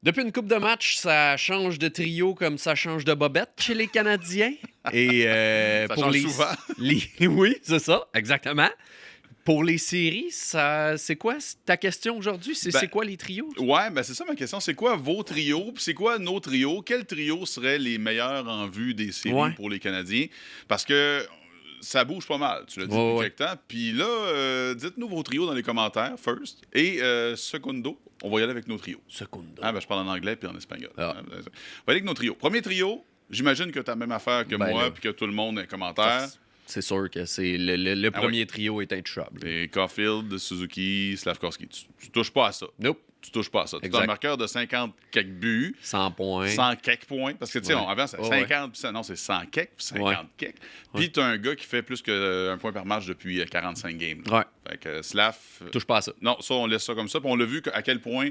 Depuis une couple de matchs, ça change de trio comme ça change de bobette chez les Canadiens. Et Ça pour change les, souvent. Oui, c'est ça, exactement. Pour les séries, c'est quoi ta question aujourd'hui? C'est Ben, quoi les trios? Ouais, ben c'est ça ma question. C'est quoi vos trios? Puis c'est quoi nos trios? Quels trios seraient les meilleurs en vue des séries Ouais. pour les Canadiens? Parce que ça bouge pas mal, tu l'as dit depuis Ouais. quelque temps. Puis là, dites-nous vos trios dans les commentaires, first. Et secondo, on va y aller avec nos trios. Secondo. Ah, ben je parle en anglais puis en espagnol. Ah. On va y aller avec nos trios. Premier trio, j'imagine que tu as la même affaire que Ben moi là. puis que tout le monde dans les commentaires. C'est sûr que c'est le Ah premier trio est intouchable. Et Caulfield, Suzuki, Slavkovski. Tu touches pas à ça. Nope. Tu touches pas à ça. Tu as Exact. un marqueur de 50 quelques buts. 100 points. 100 quelques points. Parce que, tu sais, Ouais. avant, c'était Ouais, 50, puis ça, non, c'est 100 quelques, puis 50 Ouais. quelques. Puis, tu as un gars qui fait plus qu'un point par match depuis 45 games. Ouais. Fait que Slav. Touche pas à ça. Non, ça, on laisse ça comme ça. Puis, on l'a vu à quel point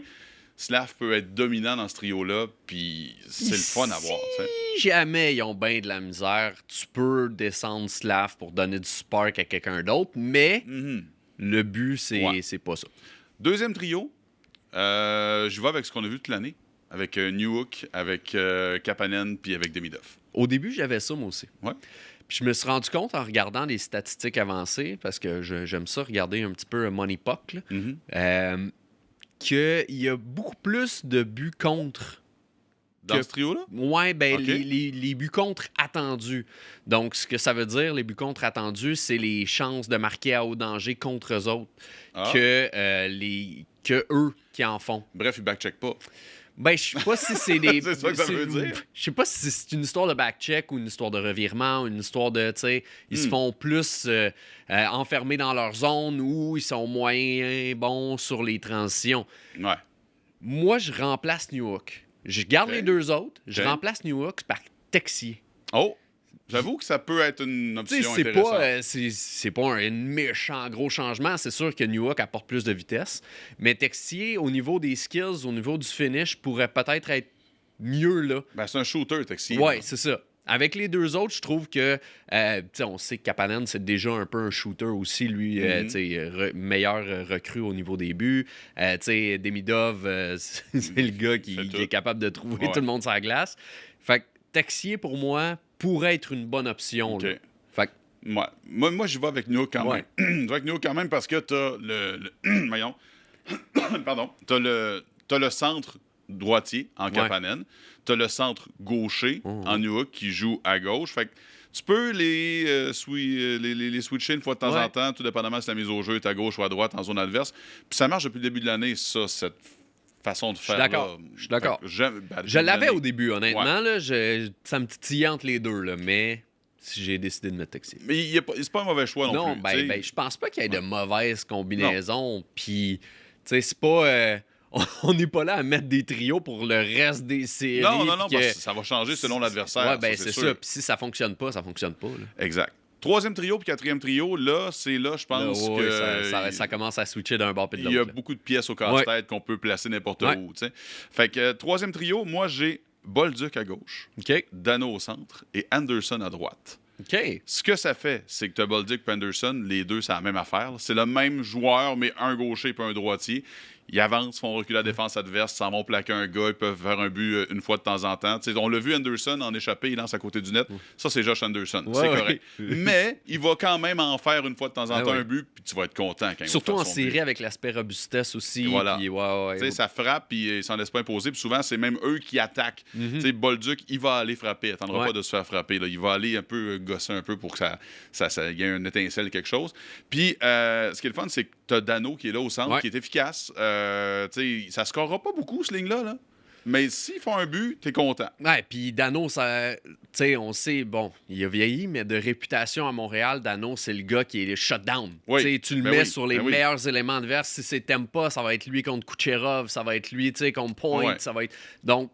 Slav peut être dominant dans ce trio-là. Puis, c'est le fun à voir. Tu sais. Si jamais ils ont bien de la misère, tu peux descendre Slav pour donner du spark à quelqu'un d'autre, mais Mhm. le but, Ouais. c'est pas ça. Deuxième trio, je vais avec ce qu'on a vu toute l'année. Avec Newhook, avec Kapanen, puis avec Demidov. Au début, j'avais ça, moi aussi. Ouais. Puis je me suis rendu compte en regardant les statistiques avancées, parce que j'aime ça regarder un petit peu Money Puck, là, Mhm. qu'il y a beaucoup plus de buts contre. Dans Que- ce trio-là? Ouais, ben Ok. les buts contre attendus. Donc, ce que ça veut dire, les buts contre attendus, c'est les chances de marquer à haut danger contre eux autres Ah. que eux qui en font. Bref, il backcheck pas. Ben, je sais pas si c'est des. C'est ça que ça veut dire. Je sais pas si c'est une histoire de backcheck ou une histoire de revirement ou une histoire de, tu sais, ils se font plus enfermer dans leur zone ou ils sont moins bons sur les transitions. Ouais. Moi, je remplace Newhook. Je garde Ok. les deux autres, je Ok. remplace Newhook par Texier. Oh! J'avoue que ça peut être une Tu sais, option c'est intéressante. pas, c'est pas un méchant gros changement. C'est sûr que Newhook apporte plus de vitesse. Mais Texier, au niveau des skills, au niveau du finish, pourrait peut-être être mieux là. Ben, c'est un shooter, Texier. Ouais, là. c'est ça. Avec les deux autres, je trouve que, tu sais, on sait que Kapanen, c'est déjà un peu un shooter aussi, lui, tu sais, meilleur recrue au niveau des buts. Tu sais, Demidov, c'est le gars Fait qui tout. est capable de trouver Ouais. tout le monde sur la glace. Fait que Texier, pour moi, pourrait être une bonne option. OK. Là. Fait que, Ouais. Moi, j'y vais avec Newhook quand Ouais. même. Je vais avec Newhook quand même parce que t'as voyons. Pardon. T'as le centre droitier en Kapanen. T'as le centre gaucher en Newhook qui joue à gauche. Fait que tu peux les switcher une fois de temps Ouais. en temps, tout dépendamment si la mise au jeu est à gauche ou à droite en zone adverse. Puis ça marche depuis le début de l'année, ça, cette façon de suis faire. d'accord. Je suis d'accord. Je l'avais au début, honnêtement. Ouais. Là, ça me titillait entre les deux, là, mais j'ai décidé de mettre Texier. Mais c'est pas un mauvais choix non, Non, plus. ben, tu sais. ben, je pense pas qu'il y ait de mauvaises combinaisons. Puis, tu sais, c'est pas. On n'est pas là à mettre des trios pour le reste des séries. Non, puis parce que- que ça va changer selon l'adversaire. Ouais, ben, c'est sûr. ça. Puis si ça fonctionne pas, ça fonctionne pas. Là. Exact. Troisième trio puis quatrième trio, là, je pense Là, ouais, que ça commence à switcher d'un bord puis de il y a l'autre. là. beaucoup de pièces au casse-tête qu'on peut placer n'importe Ouais. où. Tu sais. Fait que troisième trio, moi, j'ai Bolduc à gauche, OK. Dano au centre et Anderson à droite. OK. Ce que ça fait, c'est que tu as Bolduc et Anderson, les deux, c'est la même affaire. C'est le même joueur, mais un gaucher et un droitier. Ils avancent, font reculer la défense adverse, s'en vont plaquer un gars, ils peuvent faire un but une fois de temps en temps. Tu sais, on l'a vu Anderson en échappé, il lance à côté du net. Ça, c'est Josh Anderson. Ouais, c'est ouais. correct. Mais il va quand même en faire une fois de temps en Ah temps ouais. un but, puis tu vas être content quand il Surtout va en faire son série but. avec l'aspect robustesse aussi. Voilà. Puis, ouais. Tu sais, ça frappe, puis ils s'en laissent pas imposer. Puis souvent, c'est même eux qui attaquent. Tu sais, Bolduc, il va aller frapper. Il attendra Ouais. pas de se faire frapper. Là. Il va aller un peu gosser un peu pour que ça y ait une étincelle, quelque chose. Puis, ce qui est le fun, c'est que tu as Dano qui est là au centre, Ouais. qui est efficace. Tu sais, ça scorera pas beaucoup, ce ligne-là. Là. Mais s'ils font un but, t'es content. Ouais, puis Dano, ça, tu sais, on sait, bon, il a vieilli, mais de réputation à Montréal, Dano, c'est le gars qui est shutdown. Oui. Tu sais, tu le Ben mets oui, sur les ben oui. meilleurs éléments adverses. Si c'est Tempa, ça va être lui contre Kucherov, ça va être lui, tu sais, contre Point, Ouais. ça va être... Donc,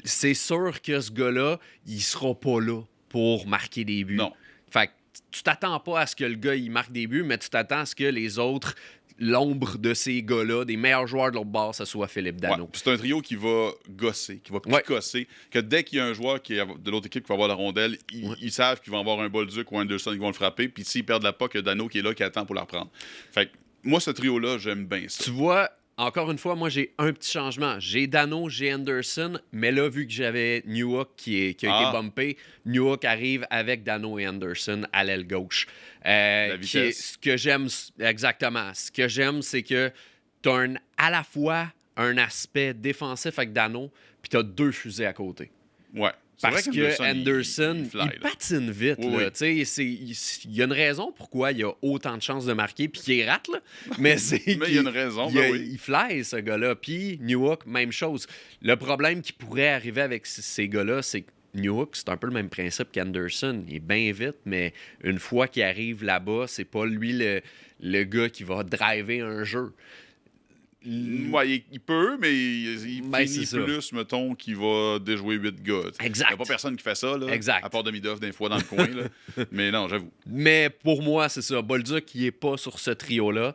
c'est sûr que ce gars-là, il sera pas là pour marquer des buts. Non. Fait que tu t'attends pas à ce que le gars, il marque des buts, mais tu t'attends à ce que les autres, l'ombre de ces gars-là, des meilleurs joueurs de l'autre bord, ce soit Philippe Dano. Ouais. Puis c'est un trio qui va gosser, qui va Ouais. picosser, que dès qu'il y a un joueur qui est de l'autre équipe qui va avoir la rondelle, ils savent qu'ils vont avoir un Bolduc ou un Anderson qui vont le frapper, puis s'ils perdent la POC, il y a Dano qui est là, qui attend pour la reprendre. Fait que moi, ce trio-là, j'aime bien ça. Tu vois, encore une fois, moi, j'ai un petit changement. J'ai Dano, j'ai Anderson, mais là, vu que j'avais Newhook qui a été bumpé, Newhook arrive avec Dano et Anderson à l'aile gauche. La vitesse. Ce que j'aime, exactement. Ce que j'aime, c'est que tu as à la fois un aspect défensif avec Dano, puis tu as 2 fusées à côté. Ouais. Parce que Anderson, il patine vite. Oui, là. Il y a une raison pourquoi il a autant de chances de marquer, puis qu'il rate. Là. Mais il y a une raison. Il fly, ce gars-là. Puis Newhook, même chose. Le problème qui pourrait arriver avec ces gars-là, c'est que Newhook, c'est un peu le même principe qu'Anderson. Il est bien vite, mais une fois qu'il arrive là-bas, c'est pas lui le gars qui va driver un jeu. Ouais, il peut, mais il finit plus, mettons, qu'il va déjouer 8 gars. Exact. Il n'y a pas personne qui fait ça, là, exact. À part Demidov, des fois, dans le coin. Là. Mais non, j'avoue. Mais pour moi, c'est ça. Bolduc, il n'est pas sur ce trio-là.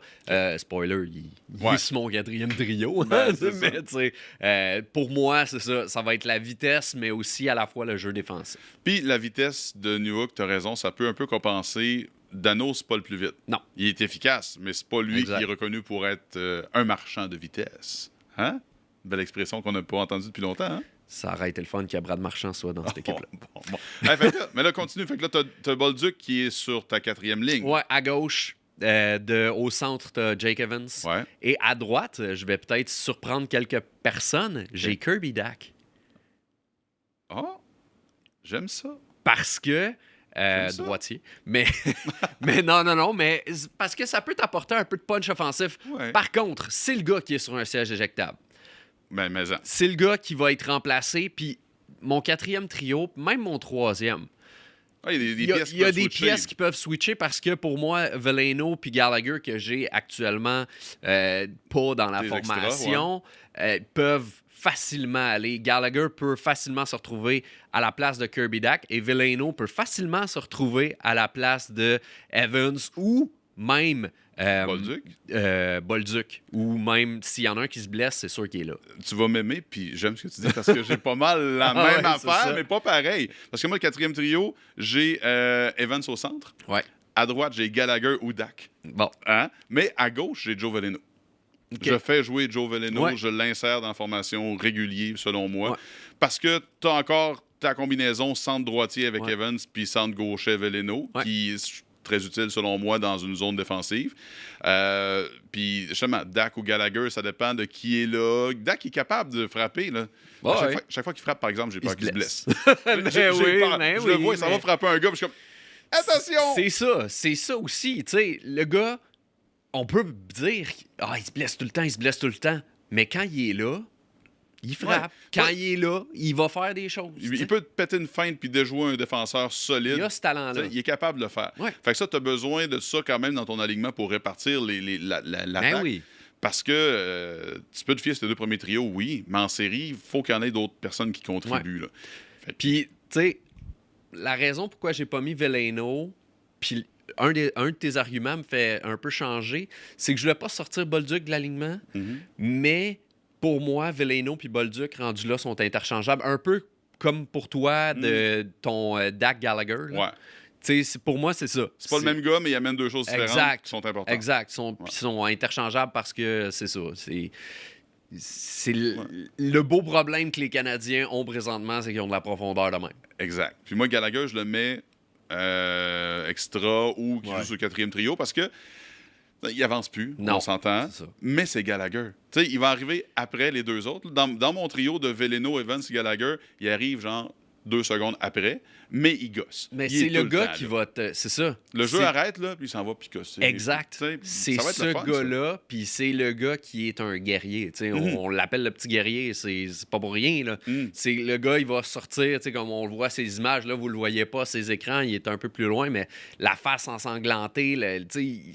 Spoiler, il est sur mon 4e trio. Ben, mais tu sais, pour moi, c'est ça. Ça va être la vitesse, mais aussi à la fois le jeu défensif. Puis la vitesse de Newhook, tu as raison, ça peut un peu compenser. Dano, c'est pas le plus vite. Non. Il est efficace, mais c'est pas lui qui est reconnu pour être un marchand de vitesse. Hein? Belle expression qu'on n'a pas entendue depuis longtemps. Hein? Ça aurait été le fun que Brad Marchand soit dans cette équipe-là. Bon. Mais là, continue. Fait que là, t'as Bolduc qui est sur ta 4e ligne. Ouais, à gauche. Au centre, tu as Jake Evans. Ouais. Et à droite, je vais peut-être surprendre quelques personnes. J'ai Kirby Dach. J'aime ça. Parce que... droitier. Mais non, mais parce que ça peut t'apporter un peu de punch offensif. Ouais. Par contre, c'est le gars qui est sur un siège éjectable. Mais c'est le gars qui va être remplacé, puis mon 4e trio, même mon 3e. Il y a des pièces qui peuvent switcher parce que pour moi, Veleno puis Gallagher, que j'ai actuellement pas dans la formation, peuvent facilement aller. Gallagher peut facilement se retrouver à la place de Kirby Dach et Veleno peut facilement se retrouver à la place de Evans ou même Bolduc. Ou même s'il y en a un qui se blesse, c'est sûr qu'il est là. Tu vas m'aimer, puis j'aime ce que tu dis parce que j'ai pas mal la même affaire, mais pas pareil. Parce que moi, le 4e trio, j'ai Evans au centre. Ouais. À droite, j'ai Gallagher ou Dach. Bon. Hein? Mais à gauche, j'ai Joe Veleno. Okay. Je fais jouer Joe Veleno, je l'insère dans la formation régulière, selon moi. Parce que tu as encore ta combinaison centre-droitier avec Evans puis centre-gaucher Veleno, qui est très utile, selon moi, dans une zone défensive. Puis, justement, Dach ou Gallagher, ça dépend de qui est là. Dach est capable de frapper, là. Chaque fois qu'il frappe, par exemple, j'ai peur qu'il se blesse. Je le vois, ça va frapper un gars, puis je suis comme... Attention! C'est ça aussi. Tu sais, le gars... On peut dire il se blesse tout le temps. Mais quand il est là, il frappe. Quand il est là, il va faire des choses. Il peut te péter une feinte puis déjouer un défenseur solide. Il a ce talent-là. Il est capable de le faire. Fait que ça, tu as besoin de ça quand même dans ton alignement pour répartir l'attaque. Oui. Parce que tu peux te fier à ces 2 premiers trios, oui, mais en série, il faut qu'il y en ait d'autres personnes qui contribuent. Puis, tu sais, la raison pourquoi j'ai pas mis Veleno, puis... Un de tes arguments me fait un peu changer, c'est que je ne voulais pas sortir Bolduc de l'alignement, mais pour moi, Veleno puis Bolduc rendus là sont interchangeables, un peu comme pour toi de ton Dach Gallagher. Là. Pour moi, c'est ça. C'est pas le même gars, mais il amène 2 choses différentes qui sont importantes. Exact. Ils sont interchangeables parce que c'est ça. C'est le beau problème que les Canadiens ont présentement, c'est qu'ils ont de la profondeur de même. Exact. Puis moi, Gallagher, je le mets... extra ou qui joue sur le 4e trio parce que il avance plus, on s'entend, mais c'est Gallagher. T'sais, il va arriver après les 2 autres. Dans mon trio de Veleno, Evans et Gallagher, il arrive genre 2 secondes après, mais il gosse. Mais c'est le gars qui va te... C'est ça. Le jeu arrête, là, puis il s'en va picosser. Exact. C'est ce gars-là, puis c'est le gars qui est un guerrier. On l'appelle le petit guerrier, c'est pas pour rien. Là. C'est le gars, il va sortir, comme on le voit, ces images, là, vous le voyez pas, ces écrans, il est un peu plus loin, mais la face ensanglantée,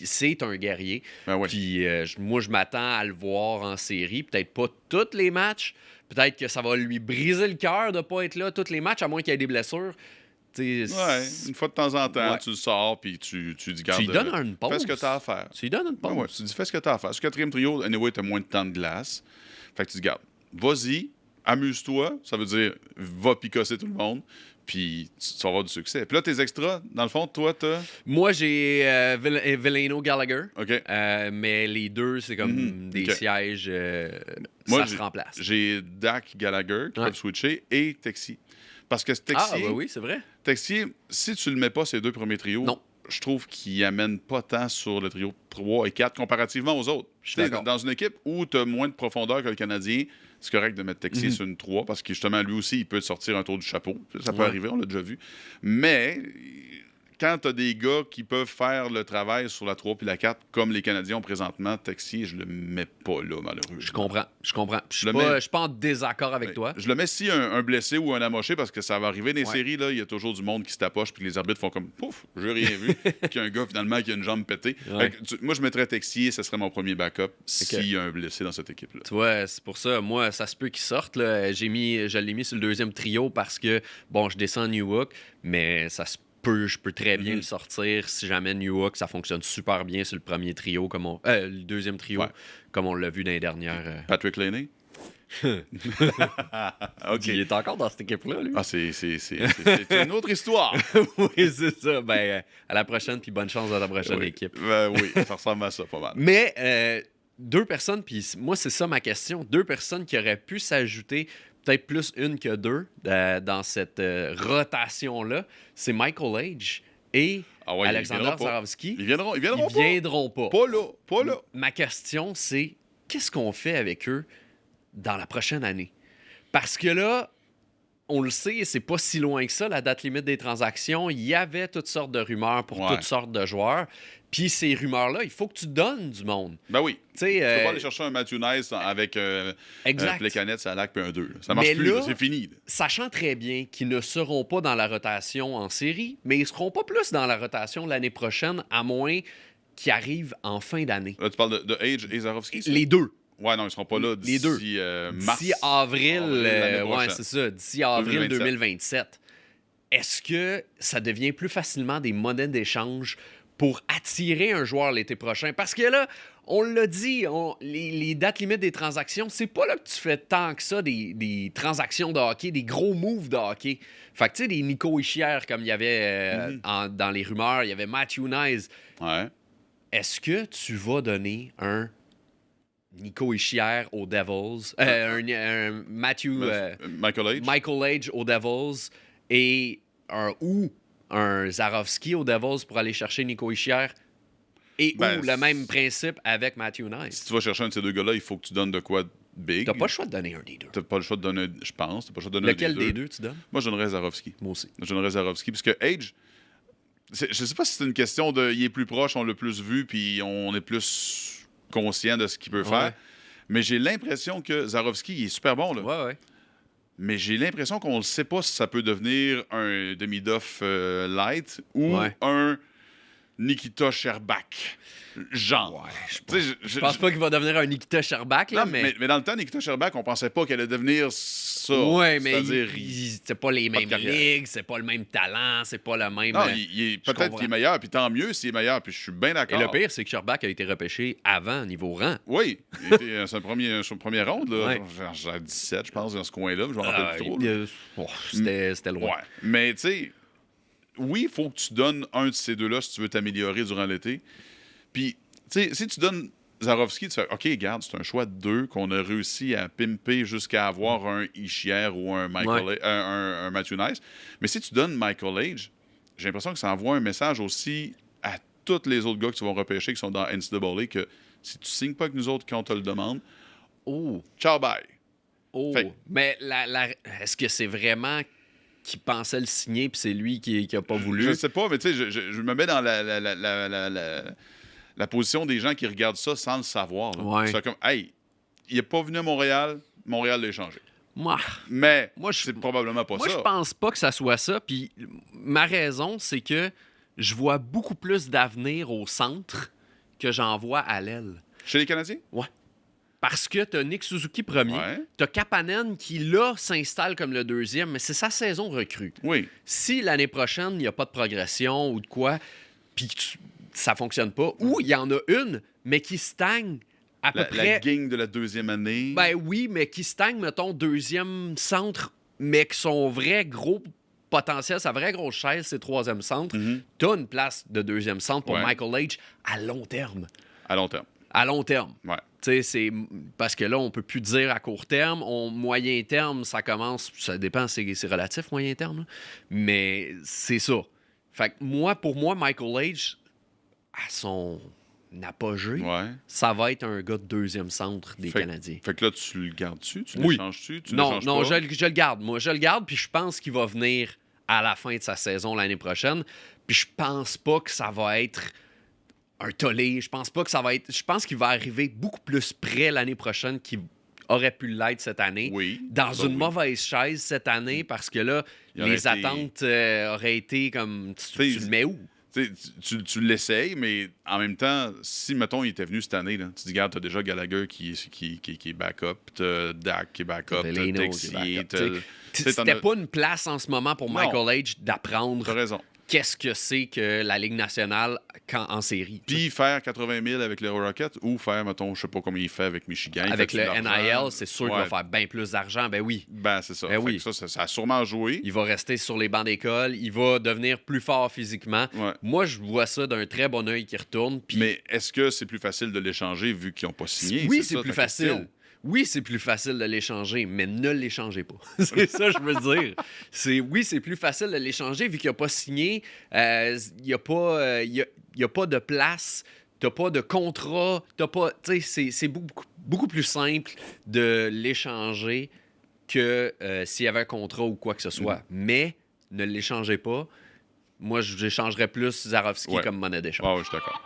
c'est un guerrier. Puis moi, je m'attends à le voir en série, peut-être pas tous les matchs, peut-être que ça va lui briser le cœur de ne pas être là tous les matchs, à moins qu'il y ait des blessures. Une fois de temps en temps, tu le sors puis tu dis garde. Tu lui donnes une pause. Fais ce que tu as à faire. Tu lui donnes une pause. Tu dis fais ce que tu as à faire. Sur le 4e trio, anyway, tu as moins de temps de glace. Fait que tu dis garde. Vas-y, amuse-toi. Ça veut dire va picosser tout le monde. Puis tu vas avoir du succès. Puis là, tes extras, dans le fond, toi, t'as... Moi, j'ai Veleno Gallagher, OK. mais les deux, c'est comme des OK. sièges, Moi, ça se remplace. J'ai Dak Gallagher qui peut switcher et Texier. Parce que Texier, Oui, c'est vrai. Texier, si tu le mets pas, ces deux premiers trios, Non. je trouve qu'il amène pas tant sur le trio 3 et 4 comparativement aux autres. Je suis Tu sais, d'accord. dans une équipe où tu as moins de profondeur que le Canadien, c'est correct de mettre Texier sur une 3 parce que justement, lui aussi, il peut te sortir un tour du chapeau. Ça peut arriver, on l'a déjà vu. Mais quand tu as des gars qui peuvent faire le travail sur la 3 puis la 4, comme les Canadiens ont présentement, Texier, je le mets pas là, malheureusement. Je comprends. Je le mets- suis pas en désaccord avec toi. Je le mets si un blessé ou un amoché, parce que ça va arriver dans les séries, là, il y a toujours du monde qui se tapoche, puis les arbitres font comme pouf, j'ai rien vu, qu'il y a un gars finalement qui a une jambe pétée. Ouais. Fait que moi, je mettrais Texier, ce serait mon premier backup s'il y a un blessé dans cette équipe-là. Tu vois, c'est pour ça, moi, ça se peut qu'il sorte. Là. Je l'ai mis sur le deuxième trio parce que, bon, je descends Newhook, mais ça se peut, je peux très bien le sortir si jamais Newhook, ça fonctionne super bien sur le premier trio, le deuxième trio, Ouais. comme on l'a vu dans les dernières. Patrick Laney? OK. Il est encore dans cette équipe-là, lui. Ah, c'est une autre histoire. Oui, c'est ça. Ben, à la prochaine, puis bonne chance dans la prochaine Oui. équipe. Oui, ça ressemble à ça, pas mal. Mais deux personnes, puis moi, c'est ça ma question. Deux personnes qui auraient pu s'ajouter, peut-être plus une que deux, dans cette rotation-là, c'est Michael Age et Ah ouais, Alexander ils viendront pas. Zarovski. Ils viendront Ils pas. viendront pas. Pas là, pas là. Ma question, c'est qu'est-ce qu'on fait avec eux dans la prochaine année? Parce que là, on le sait, c'est pas si loin que ça, la date limite des transactions. Il y avait toutes sortes de rumeurs pour toutes sortes de joueurs. Puis ces rumeurs-là, il faut que tu donnes du monde. Ben oui. Tu sais, Tu peux pas aller chercher un Matthew Nice avec exact. Plekanec, Salak puis un 2. Ça marche Mais plus, là, là, c'est fini. Là. Sachant très bien qu'ils ne seront pas dans la rotation en série, mais ils seront pas plus dans la rotation l'année prochaine, à moins qu'ils arrivent en fin d'année. Là, tu parles de Age et Zarovski? Les deux. Ouais, non, ils seront pas là Les deux. d'ici mars. D'ici avril, l'année ouais, prochaine. c'est ça, d'ici avril 2027. 2027. Est-ce que ça devient plus facilement des monnaies d'échange pour attirer un joueur l'été prochain? Parce que là, on l'a dit, les dates limites des transactions, c'est pas là que tu fais tant que ça des transactions de hockey, des gros moves de hockey. Fait que tu sais, des Nico Hischier, comme il y avait dans les rumeurs, il y avait Matthew Nice. Ouais. Est-ce que tu vas donner un Nico Hischier aux Devils, un Matthew... Michael Age? Michael Age aux Devils et un Zarovski aux Devils pour aller chercher Nico Hischier et Ben, ou le même principe avec Matthew Nice. Si tu vas chercher un de ces deux gars-là, il faut que tu donnes de quoi de big. T'as pas le choix de donner un des deux. T'as pas le choix de donner, je pense. T'as pas le choix de donner Lequel un des deux tu donnes? Moi, je donnerais Zarovski. Moi aussi. Je donnerais Zarovski. Parce que Age, je sais pas si c'est une question de. Il est plus proche, on l'a plus vu, puis on est plus conscient de ce qu'il peut faire. Mais j'ai l'impression que Zarovski, il est super bon, là. Ouais. Mais j'ai l'impression qu'on ne sait pas si ça peut devenir un demi-doff light ou un Nikita Sherbak. Genre. Ouais, je pense pas qu'il va devenir un Nikita Sherbak, là, Non, mais... mais dans le temps, Nikita Sherbak, on pensait pas qu'elle allait devenir ça. Ouais, mais c'est-à-dire, c'est pas les pas de mêmes carrière. ligues, c'est pas le même talent, c'est pas le même... non, peut-être qu'il est meilleur, puis tant mieux s'il est meilleur, puis je suis bien Et d'accord. le pire, c'est que Sherbak a été repêché avant, niveau rang. Oui, il était son premier round, là, Ouais. genre 17, je pense, dans ce coin-là, je me rappelle plus trop. là. C'était loin. Ouais, mais tu sais, oui, il faut que tu donnes un de ces deux-là si tu veux t'améliorer durant l'été. Puis, tu sais, si tu donnes Zarovski, tu fais OK, regarde, c'est un choix de deux qu'on a réussi à pimper jusqu'à avoir un Hischier ou un, un Matthew Nice. Mais si tu donnes Michael Age, j'ai l'impression que ça envoie un message aussi à tous les autres gars que tu vas repêcher qui sont dans NCAA que si tu signes pas avec nous autres quand on te le demande, ciao, bye. Fait- Mais est-ce que c'est vraiment qu'il pensait le signer puis c'est lui qui a pas voulu? Je sais pas, mais tu sais, je me mets dans la position des gens qui regardent ça sans le savoir. là. Ouais. C'est comme, hey, il est pas venu à Montréal l'a échangé. Moi, Mais Moi, c'est probablement pas moi ça. je pense pas que ça soit ça. Puis ma raison, c'est que je vois beaucoup plus d'avenir au centre que j'en vois à l'aile. Chez les Canadiens? Ouais. Parce que t'as Nick Suzuki premier, Ouais. t'as Kapanen qui, là, s'installe comme le deuxième, mais c'est sa saison recrue. Oui. Si l'année prochaine, il n'y a pas de progression ou de quoi, puis ça fonctionne pas, ou il y en a une, mais qui stagne à peu La près... gang de la deuxième année. Ben oui, mais qui stagne, mettons, deuxième centre, mais que son vrai gros potentiel, sa vraie grosse chaise, c'est troisième centre. T'as une place de deuxième centre pour Michael H à long terme. À long terme. À long terme. Ouais. C'est parce que là, on peut plus dire à court terme. Moyen terme, ça commence... Ça dépend, c'est relatif, moyen terme. Là. Mais c'est ça. Fait que pour moi, Michael H, à son apogée, ça va être un gars de deuxième centre des Canadiens. Fait que là, tu le gardes-tu? Tu l'échanges-tu? Non, je le garde. Moi, je le garde, puis je pense qu'il va venir à la fin de sa saison l'année prochaine. Puis je pense pas que ça va être un tollé. Je pense pas que ça va être... Je pense qu'il va arriver beaucoup plus près l'année prochaine qu'il aurait pu l'être cette année. Dans une mauvaise chaise cette année, parce que là, les attentes auraient été comme... Tu le mets où? Tu l'essayes, mais en même temps, si, mettons, il était venu cette année, là, tu dis, regarde, t'as déjà Gallagher qui est backup, t'as Dak qui est backup, t'as Texier, c'était pas une place en ce moment pour Michael H d'apprendre t'as raison. Qu'est-ce que c'est que la Ligue nationale en série. Puis faire 80 000 avec les Rockets ou faire, mettons, je sais pas combien il fait avec Michigan. Avec le NIL, c'est sûr qu'il va faire bien plus d'argent. Ben oui. Ben c'est ça. Oui. Ça a sûrement joué. Il va rester sur les bancs d'école. Il va devenir plus fort physiquement. Moi, je vois ça d'un très bon œil qui retourne. Puis... Mais est-ce que c'est plus facile de l'échanger vu qu'ils n'ont pas signé? Oui, c'est plus facile. Question. Oui, c'est plus facile de l'échanger, mais ne l'échangez pas. C'est ça que je veux dire. Oui, c'est plus facile de l'échanger vu qu'il n'a pas signé. Il n'y a pas de place, tu n'as pas de contrat. C'est beaucoup plus simple de l'échanger que s'il y avait un contrat ou quoi que ce soit. Mais ne l'échangez pas. Moi, j'échangerais plus Zarovski comme monnaie d'échange. Je suis d'accord.